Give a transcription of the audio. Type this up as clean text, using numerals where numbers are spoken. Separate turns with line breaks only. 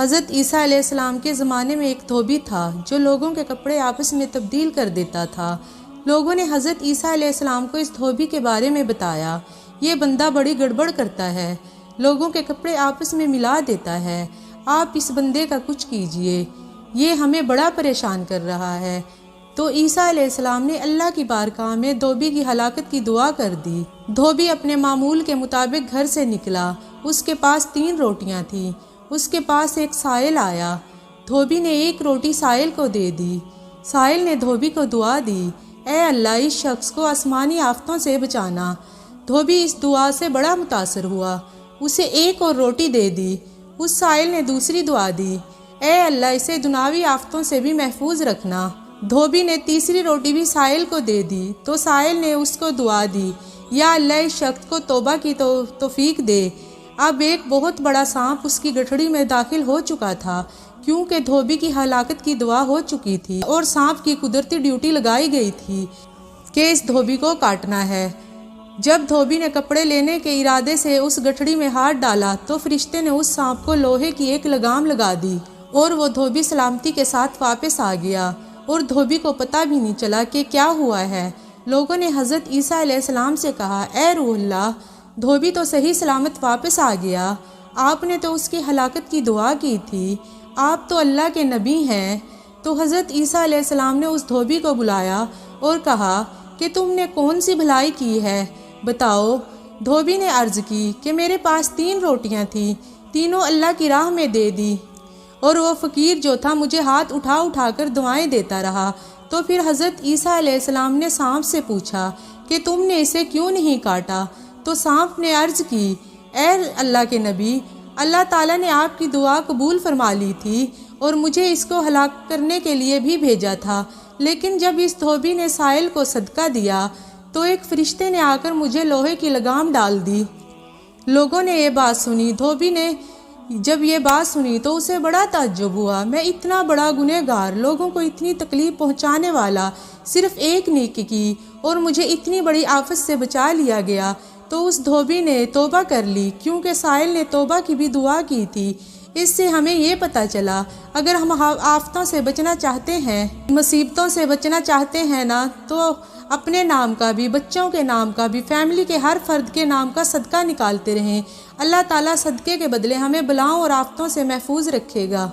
حضرت عیسیٰ علیہ السلام کے زمانے میں ایک دھوبی تھا جو لوگوں کے کپڑے آپس میں تبدیل کر دیتا تھا۔ لوگوں نے حضرت عیسیٰ علیہ السلام کو اس دھوبی کے بارے میں بتایا، یہ بندہ بڑی گڑبڑ کرتا ہے، لوگوں کے کپڑے آپس میں ملا دیتا ہے، آپ اس بندے کا کچھ کیجئے، یہ ہمیں بڑا پریشان کر رہا ہے۔ تو عیسیٰ علیہ السلام نے اللہ کی بارگاہ میں دھوبی کی ہلاکت کی دعا کر دی۔ دھوبی اپنے معمول کے مطابق گھر سے نکلا، اس کے پاس 3 روٹیاں تھیں۔ اس کے پاس ایک سائل آیا، دھوبی نے 1 روٹی سائل کو دے دی۔ سائل نے دھوبی کو دعا دی، اے اللہ اس شخص کو آسمانی آفتوں سے بچانا۔ دھوبی اس دعا سے بڑا متاثر ہوا، اسے 1 اور روٹی دے دی۔ اس سائل نے دوسری دعا دی، اے اللہ اسے دنیاوی آفتوں سے بھی محفوظ رکھنا۔ دھوبی نے تیسری روٹی بھی سائل کو دے دی تو سائل نے اس کو دعا دی، یا اللہ اس شخص کو توبہ کی توفیق دے۔ اب ایک بہت بڑا سانپ اس کی گٹھڑی میں داخل ہو چکا تھا، کیونکہ دھوبی کی ہلاکت کی دعا ہو چکی تھی اور سانپ کی قدرتی ڈیوٹی لگائی گئی تھی کہ اس دھوبی کو کاٹنا ہے۔ جب دھوبی نے کپڑے لینے کے ارادے سے اس گٹھڑی میں ہاتھ ڈالا تو فرشتے نے اس سانپ کو لوہے کی ایک لگام لگا دی اور وہ دھوبی سلامتی کے ساتھ واپس آ گیا اور دھوبی کو پتہ بھی نہیں چلا کہ کیا ہوا ہے۔ لوگوں نے حضرت عیسیٰ علیہ السلام سے کہا، اے روح اللہ، دھوبی تو صحیح سلامت واپس آ گیا، آپ نے تو اس کی ہلاکت کی دعا کی تھی، آپ تو اللہ کے نبی ہیں۔ تو حضرت عیسیٰ علیہ السلام نے اس دھوبی کو بلایا اور کہا کہ تم نے کون سی بھلائی کی ہے، بتاؤ۔ دھوبی نے عرض کی کہ میرے پاس 3 روٹیاں تھیں، تینوں اللہ کی راہ میں دے دی، اور وہ فقیر جو تھا مجھے ہاتھ اٹھا اٹھا کر دعائیں دیتا رہا۔ تو پھر حضرت عیسیٰ علیہ السلام نے سانپ سے پوچھا کہ تم نے اسے کیوں نہیں کاٹا؟ تو سانپ نے عرض کی، اے اللہ کے نبی، اللہ تعالیٰ نے آپ کی دعا قبول فرما لی تھی اور مجھے اس کو ہلاک کرنے کے لیے بھی بھیجا تھا، لیکن جب اس دھوبی نے سائل کو صدقہ دیا تو ایک فرشتے نے آ کر مجھے لوہے کی لگام ڈال دی۔ لوگوں نے یہ بات سنی۔ دھوبی نے جب یہ بات سنی تو اسے بڑا تعجب ہوا، میں اتنا بڑا گنہگار، لوگوں کو اتنی تکلیف پہنچانے والا، صرف ایک نیکی کی اور مجھے اتنی بڑی آفت سے بچا لیا گیا۔ تو اس دھوبی نے توبہ کر لی، کیونکہ سائل نے توبہ کی بھی دعا کی تھی۔ اس سے ہمیں یہ پتہ چلا، اگر ہم آفتوں سے بچنا چاہتے ہیں، مصیبتوں سے بچنا چاہتے ہیں نا، تو اپنے نام کا بھی، بچوں کے نام کا بھی، فیملی کے ہر فرد کے نام کا صدقہ نکالتے رہیں۔ اللہ تعالیٰ صدقے کے بدلے ہمیں بلاؤں اور آفتوں سے محفوظ رکھے گا۔